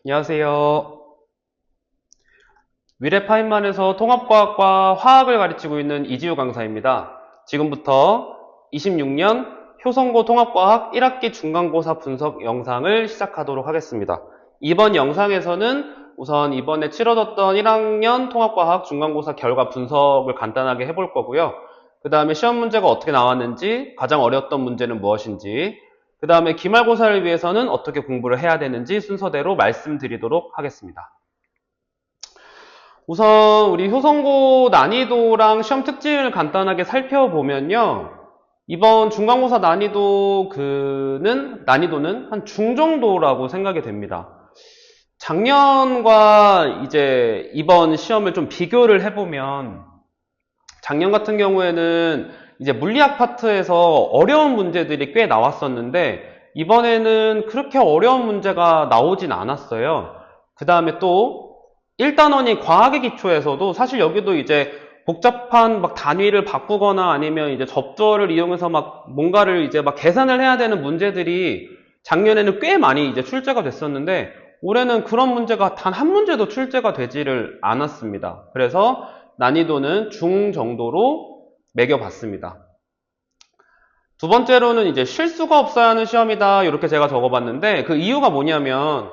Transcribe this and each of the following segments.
안녕하세요. 위례파인만에서 통합과학과 화학을 가르치고 있는 이지우 강사입니다. 지금부터 26년 효성고 통합과학 1학기 중간고사 분석 영상을 시작하도록 하겠습니다. 이번 영상에서는 우선 이번에 치러졌던 1학년 통합과학 중간고사 결과 분석을 간단하게 해볼 거고요. 그 다음에 시험 문제가 어떻게 나왔는지, 가장 어려웠던 문제는 무엇인지, 그 다음에 기말고사를 위해서는 어떻게 공부를 해야 되는지 순서대로 말씀드리도록 하겠습니다. 우선 우리 효성고 난이도랑 시험 특징을 간단하게 살펴보면요. 이번 중간고사 난이도는 한 중정도라고 생각이 됩니다. 작년과 이제 이번 시험을 좀 비교를 해보면 작년 같은 경우에는 이제 물리학 파트에서 어려운 문제들이 꽤 나왔었는데 이번에는 그렇게 어려운 문제가 나오진 않았어요. 그 다음에 또 1단원인 과학의 기초에서도 사실 여기도 이제 복잡한 막 단위를 바꾸거나 아니면 이제 접두어를 이용해서 막 뭔가를 이제 막 계산을 해야 되는 문제들이 작년에는 꽤 많이 이제 출제가 됐었는데 올해는 그런 문제가 단 한 문제도 출제가 되지를 않았습니다. 그래서 난이도는 중 정도로 매겨봤습니다. 두 번째로는 이제 실수가 없어야 하는 시험이다 이렇게 제가 적어봤는데 그 이유가 뭐냐면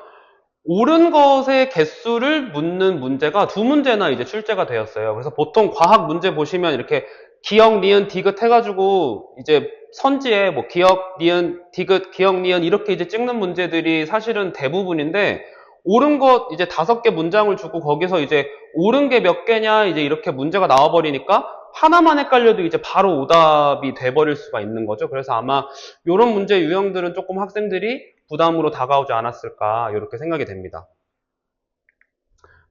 옳은 것의 개수를 묻는 문제가 두 문제나 이제 출제가 되었어요. 그래서 보통 과학 문제 보시면 이렇게 기역, 니은, 디귿 해가지고 이제 선지에 뭐 기역, 니은, 디귿, 기역, 니은 이렇게 이제 찍는 문제들이 사실은 대부분인데 옳은 것 이제 5개 문장을 주고 거기서 이제 옳은 게 몇 개냐 이제 이렇게 문제가 나와버리니까 하나만 헷갈려도 이제 바로 오답이 돼버릴 수가 있는 거죠. 그래서 아마 이런 문제 유형들은 조금 학생들이 부담으로 다가오지 않았을까 이렇게 생각이 됩니다.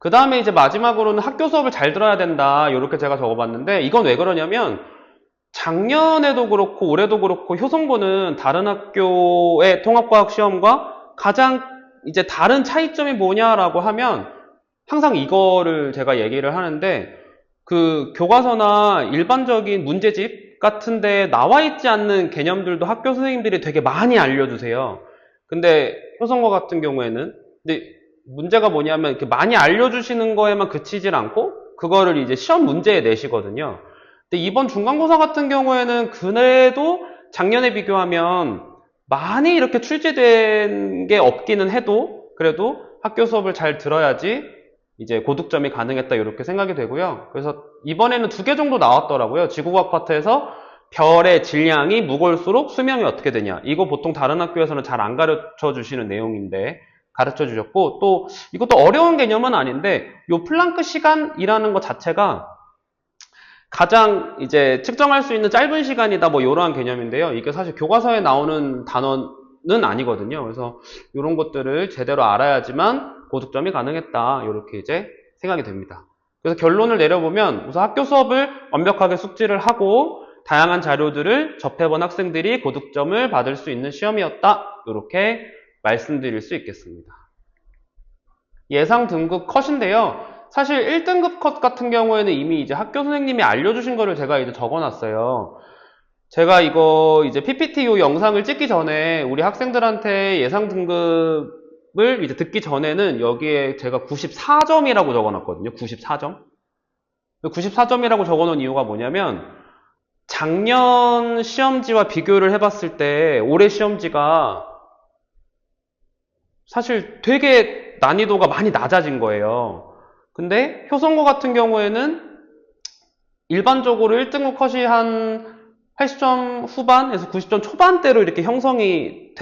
그 다음에 이제 마지막으로는 학교 수업을 잘 들어야 된다 이렇게 제가 적어봤는데 이건 왜 그러냐면 작년에도 그렇고 올해도 그렇고 효성고는 다른 학교의 통합과학 시험과 가장 이제 다른 차이점이 뭐냐라고 하면 항상 이거를 제가 얘기를 하는데 그 교과서나 일반적인 문제집 같은 데 나와 있지 않는 개념들도 학교 선생님들이 되게 많이 알려주세요. 근데 효성고 같은 경우에는 근데 문제가 뭐냐면 이렇게 많이 알려주시는 거에만 그치질 않고 그거를 이제 시험 문제에 내시거든요. 근데 이번 중간고사 같은 경우에는 그래도 작년에 비교하면 많이 이렇게 출제된 게 없기는 해도 그래도 학교 수업을 잘 들어야지 이제 고득점이 가능했다 이렇게 생각이 되고요. 그래서 이번에는 2개 정도 나왔더라고요. 지구과학 파트에서 별의 질량이 무거울수록 수명이 어떻게 되냐. 이거 보통 다른 학교에서는 잘 안 가르쳐 주시는 내용인데 가르쳐 주셨고 또 이것도 어려운 개념은 아닌데 요 플랑크 시간이라는 것 자체가 가장 이제 측정할 수 있는 짧은 시간이다 뭐 이러한 개념인데요. 이게 사실 교과서에 나오는 단어는 아니거든요. 그래서 이런 것들을 제대로 알아야지만 고득점이 가능했다 이렇게 이제 생각이 됩니다. 그래서 결론을 내려보면 우선 학교 수업을 완벽하게 숙지를 하고 다양한 자료들을 접해본 학생들이 고득점을 받을 수 있는 시험이었다 이렇게 말씀드릴 수 있겠습니다. 예상 등급 컷인데요. 사실 1등급 컷 같은 경우에는 이미 이제 학교 선생님이 알려주신 거를 제가 이제 적어놨어요. 제가 이거 이제 PPT 요 영상을 찍기 전에 우리 학생들한테 예상 등급을 이제 듣기 전에는 여기에 제가 94점이라고 적어놨거든요. 94점. 94점이라고 적어놓은 이유가 뭐냐면 작년 시험지와 비교를 해봤을 때 올해 시험지가 사실 되게 난이도가 많이 낮아진 거예요. 근데 효성고 같은 경우에는 일반적으로 1등급 컷이 한 80점 후반에서 90점 초반대로 이렇게 형성이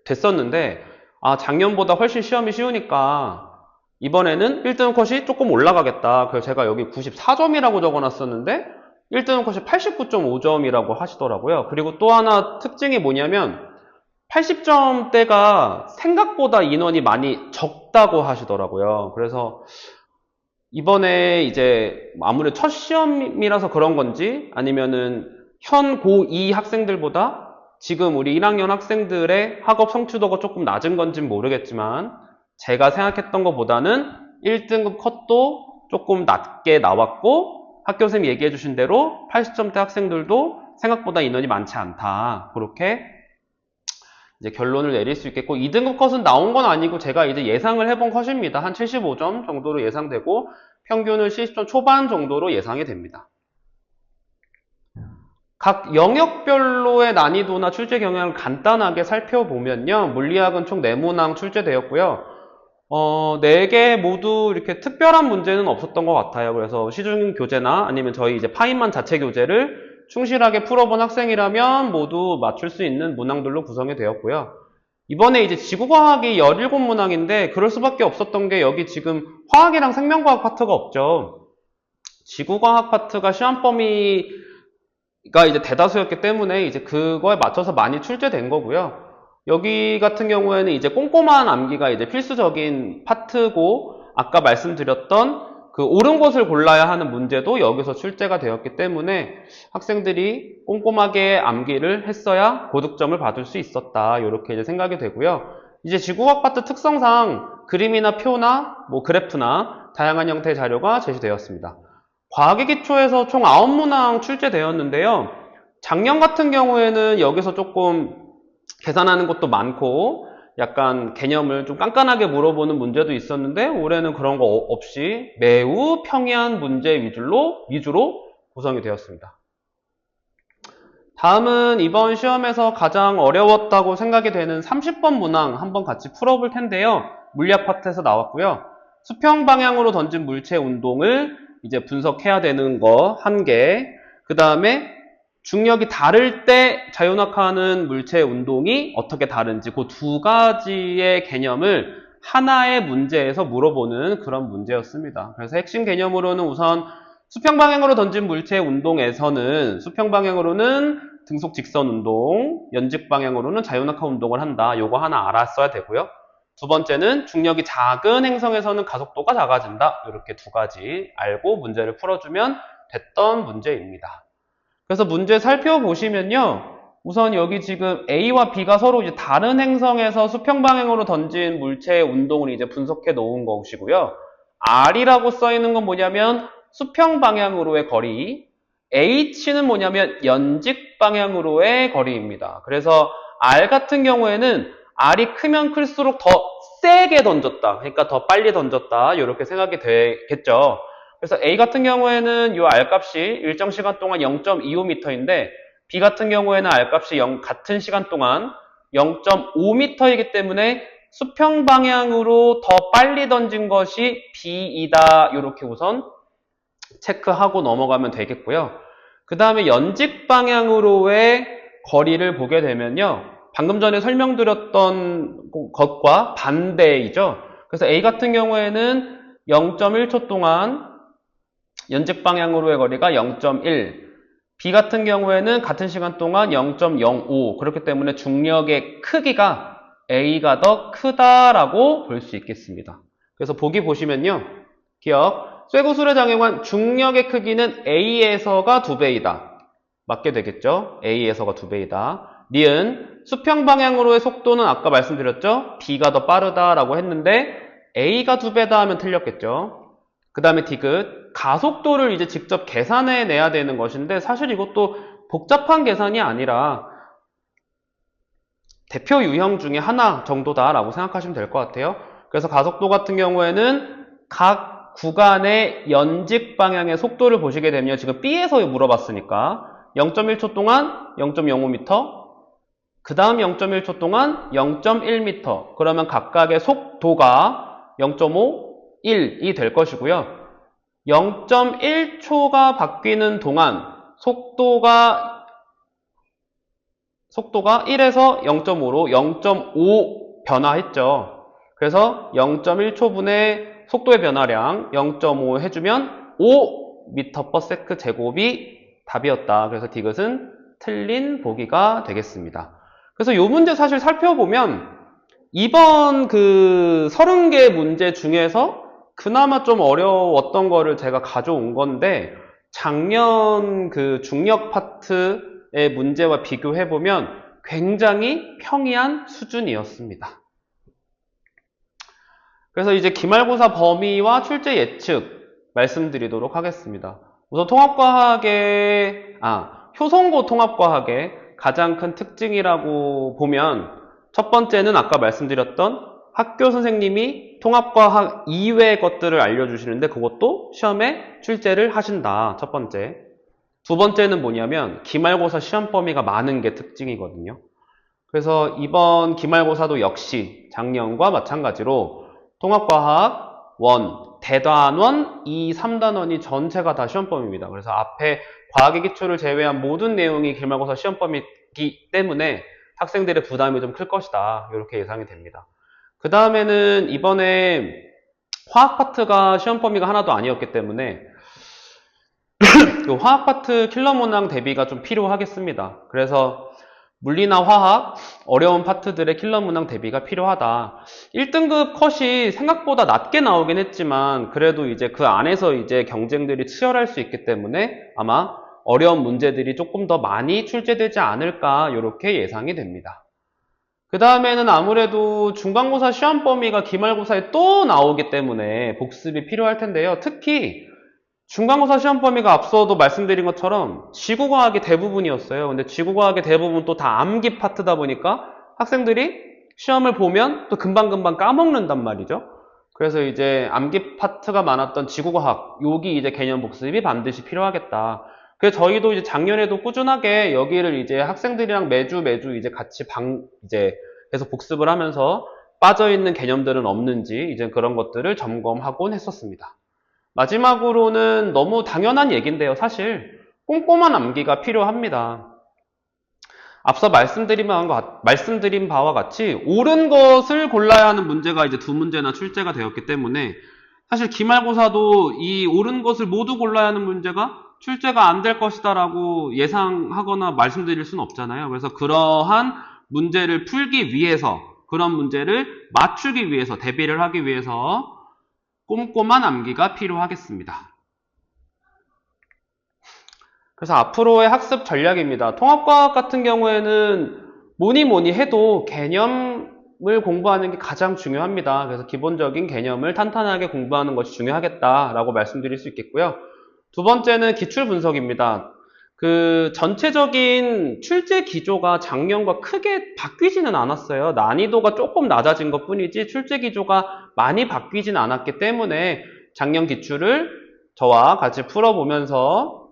됐었는데 작년보다 훨씬 시험이 쉬우니까 이번에는 1등급 컷이 조금 올라가겠다. 그래서 제가 여기 94점이라고 적어놨었는데 1등급 컷이 89.5점이라고 하시더라고요. 그리고 또 하나 특징이 뭐냐면 80점대가 생각보다 인원이 많이 적다고 하시더라고요. 그래서 이번에 이제 아무래도 첫 시험이라서 그런 건지 아니면은 현 고2 학생들보다 지금 우리 1학년 학생들의 학업 성취도가 조금 낮은 건지는 모르겠지만 제가 생각했던 것보다는 1등급 컷도 조금 낮게 나왔고 학교 선생님이 얘기해 주신 대로 80점대 학생들도 생각보다 인원이 많지 않다. 그렇게 이제 결론을 내릴 수 있겠고, 2등급 컷은 나온 건 아니고 제가 이제 예상을 해본 컷입니다. 한 75점 정도로 예상되고 평균을 70점 초반 정도로 예상이 됩니다. 각 영역별로의 난이도나 출제 경향을 간단하게 살펴보면요. 물리학은 총 4문항 출제되었고요. 4개 모두 이렇게 특별한 문제는 없었던 것 같아요. 그래서 시중 교재나 아니면 저희 이제 파인만 자체 교재를 충실하게 풀어본 학생이라면 모두 맞출 수 있는 문항들로 구성이 되었고요. 이번에 이제 지구과학이 17문항인데 그럴 수밖에 없었던 게 여기 지금 화학이랑 생명과학 파트가 없죠. 지구과학 파트가 시험 범위가 이제 대다수였기 때문에 이제 그거에 맞춰서 많이 출제된 거고요. 여기 같은 경우에는 이제 꼼꼼한 암기가 이제 필수적인 파트고, 아까 말씀드렸던 그 옳은 것을 골라야 하는 문제도 여기서 출제가 되었기 때문에 학생들이 꼼꼼하게 암기를 했어야 고득점을 받을 수 있었다. 이렇게 이제 생각이 되고요. 이제 지구과학 파트 특성상 그림이나 표나 뭐 그래프나 다양한 형태의 자료가 제시되었습니다. 과학의 기초에서 총 9문항 출제되었는데요. 작년 같은 경우에는 여기서 조금 계산하는 것도 많고 약간 개념을 좀 깐깐하게 물어보는 문제도 있었는데 올해는 그런 거 없이 매우 평이한 문제 위주로 구성이 되었습니다. 다음은 이번 시험에서 가장 어려웠다고 생각이 되는 30번 문항 한번 같이 풀어볼 텐데요. 물리학 파트에서 나왔고요. 수평 방향으로 던진 물체 운동을 이제 분석해야 되는 거 1개, 그 다음에 중력이 다를 때 자유낙하하는 물체의 운동이 어떻게 다른지 그 2가지의 개념을 하나의 문제에서 물어보는 그런 문제였습니다. 그래서 핵심 개념으로는 우선 수평 방향으로 던진 물체의 운동에서는 수평 방향으로는 등속 직선 운동, 연직 방향으로는 자유낙하 운동을 한다. 요거 하나 알았어야 되고요. 두 번째는 중력이 작은 행성에서는 가속도가 작아진다. 이렇게 2가지 알고 문제를 풀어주면 됐던 문제입니다. 그래서 문제 살펴보시면요. 우선 여기 지금 A와 B가 서로 이제 다른 행성에서 수평 방향으로 던진 물체의 운동을 이제 분석해 놓은 것이고요. R이라고 써 있는 건 뭐냐면 수평 방향으로의 거리, H는 뭐냐면 연직 방향으로의 거리입니다. 그래서 R 같은 경우에는 R이 크면 클수록 더 세게 던졌다. 그러니까 더 빨리 던졌다. 이렇게 생각이 되겠죠. 그래서 A 같은 경우에는 이 R 값이 일정 시간 동안 0.25m인데 B 같은 경우에는 R 값이 같은 시간 동안 0.5m이기 때문에 수평 방향으로 더 빨리 던진 것이 B이다. 이렇게 우선 체크하고 넘어가면 되겠고요. 그 다음에 연직 방향으로의 거리를 보게 되면요. 방금 전에 설명드렸던 것과 반대이죠. 그래서 A 같은 경우에는 0.1초 동안 연직 방향으로의 거리가 0.1, B 같은 경우에는 같은 시간 동안 0.05, 그렇기 때문에 중력의 크기가 A가 더 크다라고 볼 수 있겠습니다. 그래서 보기 보시면요. 기억, 쇠구슬에 작용한 중력의 크기는 A에서가 2배이다. 맞게 되겠죠? A에서가 2배이다. 니은, 수평 방향으로의 속도는 아까 말씀드렸죠? B가 더 빠르다라고 했는데 A가 2배다 하면 틀렸겠죠? 그 다음에 디귿, 가속도를 이제 직접 계산해 내야 되는 것인데 사실 이것도 복잡한 계산이 아니라 대표 유형 중에 하나 정도다라고 생각하시면 될 것 같아요. 그래서 가속도 같은 경우에는 각 구간의 연직 방향의 속도를 보시게 되면 지금 B에서 물어봤으니까 0.1초 동안 0.05m, 그 다음 0.1초 동안 0.1m, 그러면 각각의 속도가 0.5, 1이 될 것이고요. 0.1초가 바뀌는 동안 속도가 1에서 0.5로 0.5 변화했죠. 그래서 0.1초분의 속도의 변화량 0.5 해주면 5m/s 제곱이 답이었다. 그래서 디귿은 틀린 보기가 되겠습니다. 그래서 이 문제 사실 살펴보면 이번 그 30개 문제 중에서 그나마 좀 어려웠던 거를 제가 가져온 건데 작년 그 중력 파트의 문제와 비교해보면 굉장히 평이한 수준이었습니다. 그래서 이제 기말고사 범위와 출제 예측 말씀드리도록 하겠습니다. 우선 효성고 통합과학의 가장 큰 특징이라고 보면 첫 번째는 아까 말씀드렸던 학교 선생님이 통합과학 이외의 것들을 알려주시는데 그것도 시험에 출제를 하신다. 첫 번째. 두 번째는 뭐냐면 기말고사 시험 범위가 많은 게 특징이거든요. 그래서 이번 기말고사도 역시 작년과 마찬가지로 통합과학 1, 대단원 2, 3단원이 전체가 다 시험 범위입니다. 그래서 앞에 과학의 기초를 제외한 모든 내용이 기말고사 시험 범위이기 때문에 학생들의 부담이 좀 클 것이다. 이렇게 예상이 됩니다. 그 다음에는 이번에 화학 파트가 시험 범위가 하나도 아니었기 때문에 그 화학 파트 킬러 문항 대비가 좀 필요하겠습니다. 그래서 물리나 화학 어려운 파트들의 킬러 문항 대비가 필요하다. 1등급 컷이 생각보다 낮게 나오긴 했지만 그래도 이제 그 안에서 이제 경쟁들이 치열할 수 있기 때문에 아마 어려운 문제들이 조금 더 많이 출제되지 않을까 이렇게 예상이 됩니다. 그 다음에는 아무래도 중간고사 시험 범위가 기말고사에 또 나오기 때문에 복습이 필요할 텐데요. 특히 중간고사 시험 범위가 앞서도 말씀드린 것처럼 지구과학이 대부분이었어요. 근데 지구과학의 대부분 또 다 암기 파트다 보니까 학생들이 시험을 보면 또 금방금방 까먹는단 말이죠. 그래서 이제 암기 파트가 많았던 지구과학, 여기 이제 개념 복습이 반드시 필요하겠다. 그래서 저희도 이제 작년에도 꾸준하게 여기를 이제 학생들이랑 매주 이제 같이 이제 계속 복습을 하면서 빠져있는 개념들은 없는지 이제 그런 것들을 점검하곤 했었습니다. 마지막으로는 너무 당연한 얘기인데요. 사실 꼼꼼한 암기가 필요합니다. 앞서 말씀드린 바와 같이 옳은 것을 골라야 하는 문제가 이제 2문제나 출제가 되었기 때문에 사실 기말고사도 이 옳은 것을 모두 골라야 하는 문제가 출제가 안 될 것이다 라고 예상하거나 말씀드릴 수는 없잖아요. 그래서 그러한 문제를 풀기 위해서, 그런 문제를 맞추기 위해서, 대비를 하기 위해서 꼼꼼한 암기가 필요하겠습니다. 그래서 앞으로의 학습 전략입니다. 통합과학 같은 경우에는 뭐니 해도 개념을 공부하는 게 가장 중요합니다. 그래서 기본적인 개념을 탄탄하게 공부하는 것이 중요하겠다라고 말씀드릴 수 있겠고요. 두 번째는 기출 분석입니다. 그 전체적인 출제 기조가 작년과 크게 바뀌지는 않았어요. 난이도가 조금 낮아진 것 뿐이지 출제 기조가 많이 바뀌진 않았기 때문에 작년 기출을 저와 같이 풀어보면서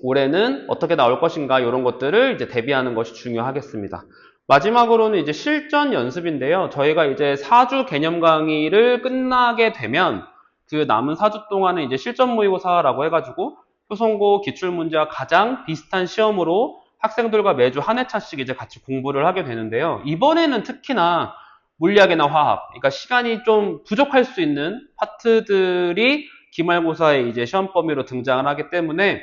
올해는 어떻게 나올 것인가 이런 것들을 이제 대비하는 것이 중요하겠습니다. 마지막으로는 이제 실전 연습인데요. 저희가 이제 4주 개념 강의를 끝나게 되면 그 남은 4주 동안은 이제 실전 모의고사라고 해가지고 표성고 기출문제와 가장 비슷한 시험으로 학생들과 매주 한 회차씩 이제 같이 공부를 하게 되는데요. 이번에는 특히나 물리학이나 화학, 그러니까 시간이 좀 부족할 수 있는 파트들이 기말고사에 이제 시험 범위로 등장을 하기 때문에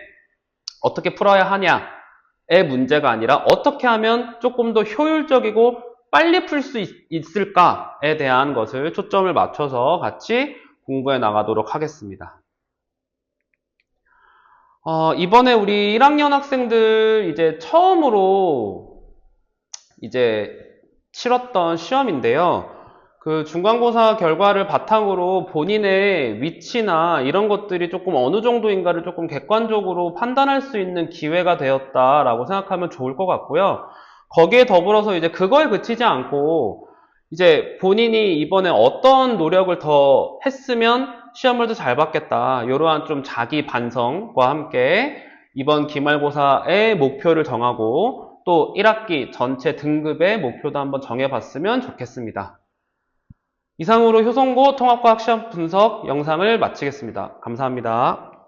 어떻게 풀어야 하냐의 문제가 아니라 어떻게 하면 조금 더 효율적이고 빨리 풀 수 있을까에 대한 것을 초점을 맞춰서 같이 공부해 나가도록 하겠습니다. 이번에 우리 1학년 학생들 이제 처음으로 이제 치렀던 시험인데요. 그 중간고사 결과를 바탕으로 본인의 위치나 이런 것들이 조금 어느 정도인가를 조금 객관적으로 판단할 수 있는 기회가 되었다라고 생각하면 좋을 것 같고요. 거기에 더불어서 이제 그거에 그치지 않고 이제 본인이 이번에 어떤 노력을 더 했으면 시험을 더 잘 받겠다. 이러한 좀 자기 반성과 함께 이번 기말고사의 목표를 정하고 또 1학기 전체 등급의 목표도 한번 정해봤으면 좋겠습니다. 이상으로 효성고 통합과학 시험 분석 영상을 마치겠습니다. 감사합니다.